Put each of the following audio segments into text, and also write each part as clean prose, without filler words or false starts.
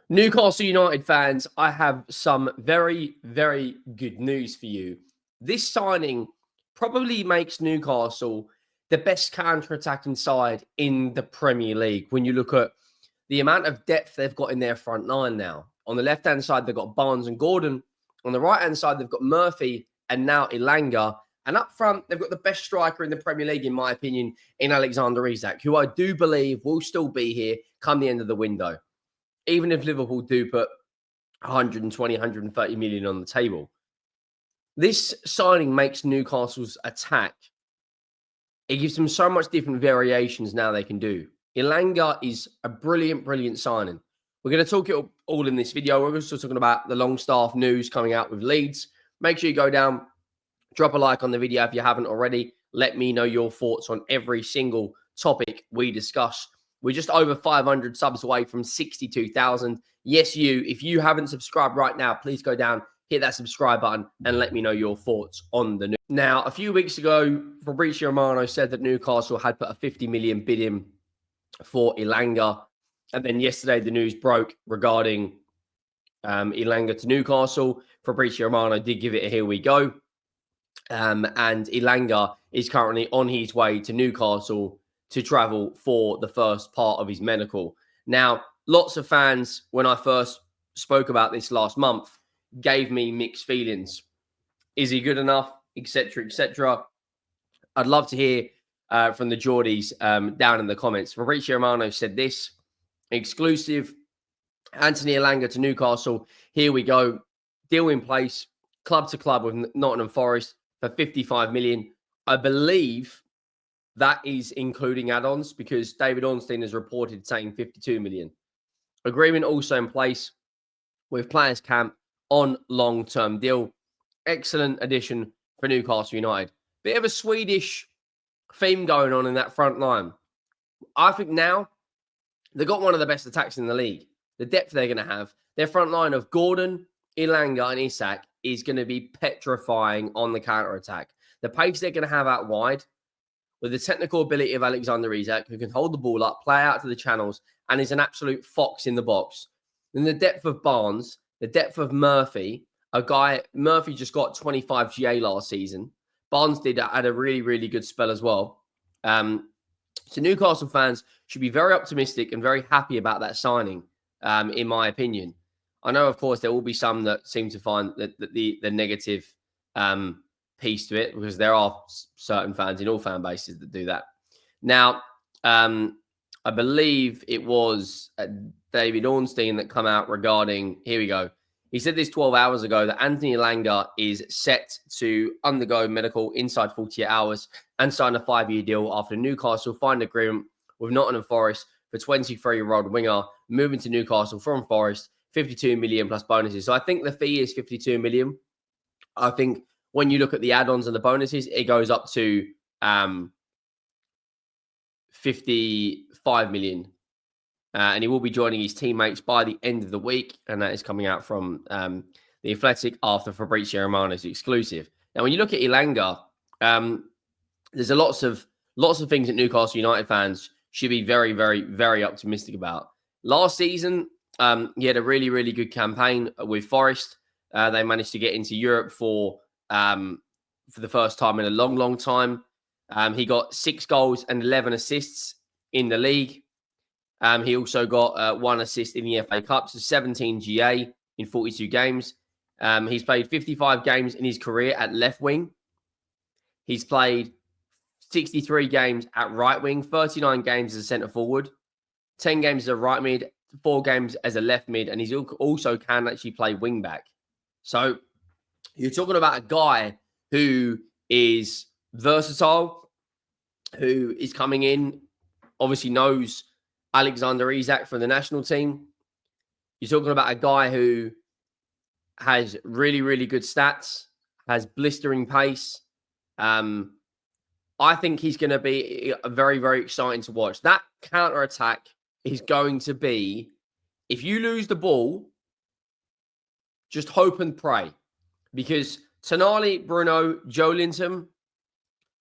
Newcastle United fans, I have some very, very good news for you. This signing probably makes Newcastle the best counter-attacking side in the Premier League when you look at the amount of depth they've got in their front line now. On the left-hand side, they've got Barnes and Gordon. On the right-hand side, they've got Murphy and now Elanga. And up front, they've got the best striker in the Premier League, in my opinion, in Alexander Isak, who I do believe will still be here come the end of the window. Even if Liverpool do put 120, 130 million on the table. This signing makes Newcastle's attack, it gives them so much different variations now they can do. Elanga is a brilliant, brilliant signing. We're going to talk it all in this video. We're also talking about the Longstaff news coming out with Leeds. Make sure you go down, drop a like on the video if you haven't already. Let me know your thoughts on every single topic we discuss. We're just over 500 subs away from 62,000. Yes, you. If you haven't subscribed right now, please go down, hit that subscribe button, and let me know your thoughts on the news. Now, a few weeks ago, ROMANO said that Newcastle had put a 50 million bid in for Elanga. And then yesterday, the news broke regarding Elanga to Newcastle. ROMANO did give it a here we go. And Elanga is currently on his way to Newcastle to travel for the first part of his medical. Now, lots of fans, when I first spoke about this last month, gave me mixed feelings. Is he good enough? Etc. etc. I'd love to hear from the Geordies down in the comments. Romano said this, exclusive, Anthony Elanga to Newcastle. Here we go. Deal in place, club to club with Nottingham Forest for 55 million. I believe that is including add-ons because David Ornstein has reported saying 52 million. Agreement also in place with Players Camp on long-term deal. Excellent addition for Newcastle United. Bit of a Swedish theme going on in that front line. I think now they've got one of the best attacks in the league. The depth they're going to have. Their front line of Gordon, Elanga and Isak is going to be petrifying on the counter-attack. The pace they're going to have out wide with the technical ability of Alexander Isak, who can hold the ball up, play out to the channels, and is an absolute fox in the box. Then the depth of Barnes, the depth of Murphy, Murphy just got 25 GA last season. Barnes had a really, really good spell as well. So Newcastle fans should be very optimistic and very happy about that signing, in my opinion. I know, of course, there will be some that seem to find that the negative piece to it, because there are certain fans in all fan bases that do that. Now, I believe it was David Ornstein that come out regarding, here we go. He said this 12 hours ago that Anthony Elanga is set to undergo medical inside 48 hours and sign a 5-year deal after Newcastle find an agreement with Nottingham Forest for 23-year-old winger moving to Newcastle from Forest, 52 million plus bonuses. So I think the fee is 52 million. I think when you look at the add-ons and the bonuses, it goes up to 55 million. And he will be joining his teammates by the end of the week. And that is coming out from The Athletic after Romano's exclusive. Now, when you look at Elanga, there's lots of things that Newcastle United fans should be very, very, very optimistic about. Last season, he had a really, really good campaign with Forest. They managed to get into Europe for the first time in a long, long time. He got 6 goals and 11 assists in the league. He also got 1 assist in the FA Cup, so 17 GA in 42 games. He's played 55 games in his career at left wing. He's played 63 games at right wing, 39 games as a centre forward, 10 games as a right mid, 4 games as a left mid, and he's also can actually play wing back. So you're talking about a guy who is versatile, who is coming in, obviously knows Alexander Isak from the national team. You're talking about a guy who has really, really good stats, has blistering pace. I think he's going to be very, very exciting to watch. That counter-attack is going to be, if you lose the ball, just hope and pray. Because Tonali, Bruno, Joelinton,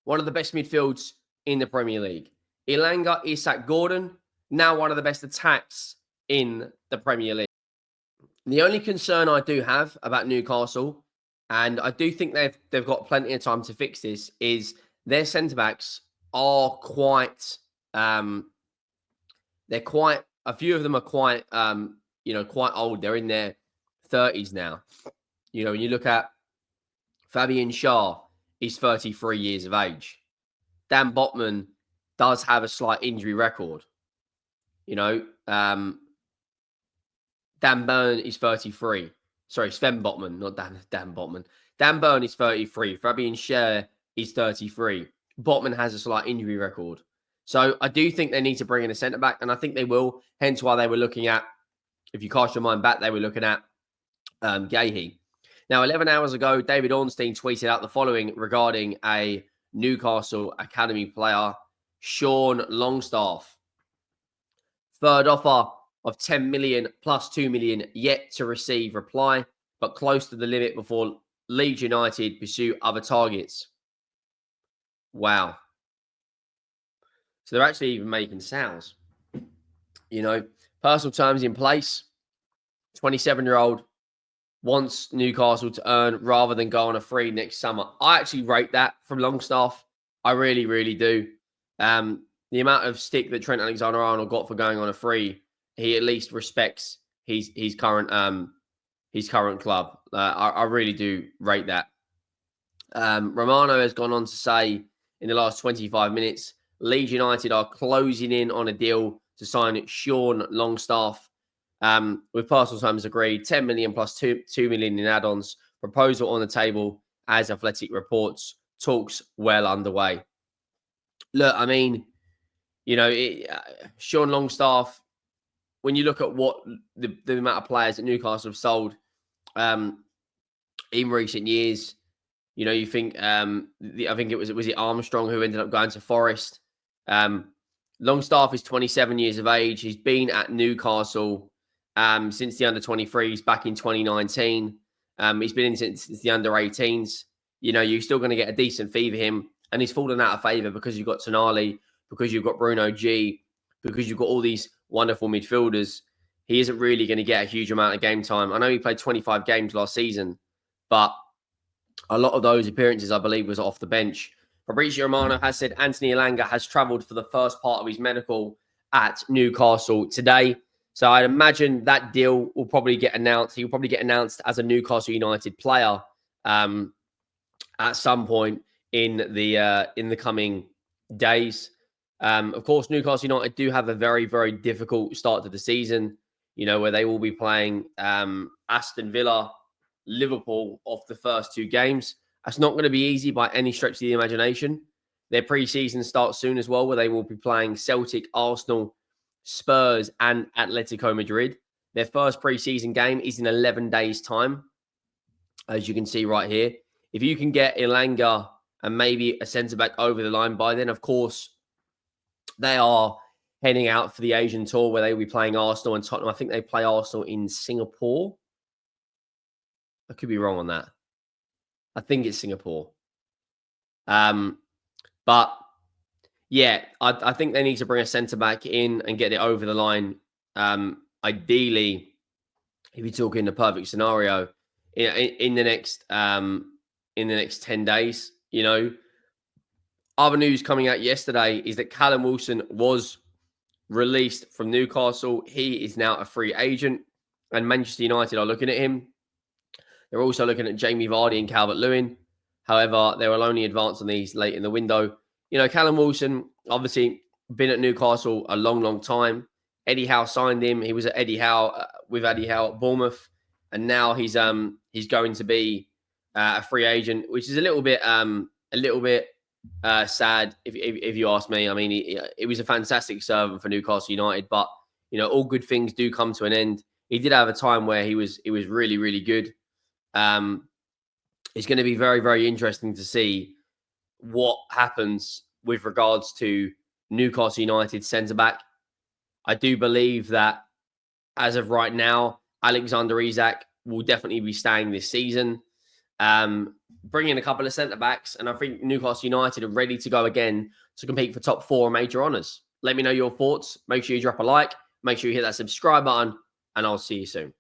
one of the best midfields in the Premier League. Elanga, Isak, Gordon, now one of the best attacks in the Premier League. The only concern I do have about Newcastle, and I do think they've got plenty of time to fix this, is their centre backs are quite they're quite a few of them are quite quite old. They're in their 30s now. When you look at Fabian Schär, he's 33 years of age. Dan Botman does have a slight injury record. Dan Burn is 33. Sorry, Sven Botman, not Dan Botman. Dan Burn is 33. Fabian Schär is 33. Botman has a slight injury record. So I do think they need to bring in a centre-back, and I think they will. Hence why they were looking at, if you cast your mind back, they were looking at Gahey. Now, 11 hours ago, David Ornstein tweeted out the following regarding a Newcastle Academy player, Sean Longstaff. Third offer of 10 million plus 2 million yet to receive reply, but close to the limit before Leeds United pursue other targets. Wow. So they're actually even making sales. Personal terms in place. 27-year-old wants Newcastle to earn rather than go on a free next summer. I actually rate that from Longstaff. I really, really do. The amount of stick that Trent Alexander-Arnold got for going on a free, he at least respects his current club. I really do rate that. Romano has gone on to say in the last 25 minutes, Leeds United are closing in on a deal to sign Sean Longstaff. With personal terms agreed, 10 million plus 2 million in add-ons. Proposal on the table as Athletic reports. Talks well underway. Look, I mean, Sean Longstaff, when you look at what the amount of players that Newcastle have sold in recent years, you think, I think was it Armstrong who ended up going to Forest. Longstaff is 27 years of age. He's been at Newcastle since the under-23s back in 2019. He's been in since the under-18s. You're still going to get a decent fee for him. And he's fallen out of favour because you've got Tonali, because you've got Bruno G, because you've got all these wonderful midfielders. He isn't really going to get a huge amount of game time. I know he played 25 games last season, but a lot of those appearances, I believe, was off the bench. Fabrizio Romano has said Anthony Elanga has travelled for the first part of his medical at Newcastle today. So I'd imagine that deal will probably get announced. He will probably get announced as a Newcastle United player at some point in the coming days. Of course, Newcastle United do have a very, very difficult start to the season, where they will be playing Aston Villa, Liverpool off the first two games. That's not going to be easy by any stretch of the imagination. Their pre-season starts soon as well, where they will be playing Celtic, Arsenal, Spurs, and Atletico Madrid. Their first pre-season game is in 11 days' time, as you can see right here. If you can get Elanga and maybe a centre-back over the line by then, of course, they are heading out for the Asian tour where they will be playing Arsenal and Tottenham. I think they play Arsenal in Singapore. I could be wrong on that. I think it's Singapore. But yeah, I think they need to bring a centre-back in and get it over the line. Ideally, if you're talking the perfect scenario, in the next 10 days, Other news coming out yesterday is that Callum Wilson was released from Newcastle. He is now a free agent, and Manchester United are looking at him. They're also looking at Jamie Vardy and Calvert-Lewin. However, they will only advance on these late in the window. Callum Wilson, obviously, been at Newcastle a long, long time. Eddie Howe signed him. He was at Eddie Howe with Eddie Howe at Bournemouth, and now he's going to be a free agent, which is a little bit sad if you ask me. I mean, it was a fantastic servant for Newcastle United, but all good things do come to an end. He did have a time where he was really, really good. It's going to be very, very interesting to see what happens with regards to Newcastle United centre-back. I do believe that as of right now, Alexander Isak will definitely be staying this season. Bring in a couple of centre-backs, and I think Newcastle United are ready to go again to compete for top 4 major honours. Let me know your thoughts. Make sure you drop a like. Make sure you hit that subscribe button, and I'll see you soon.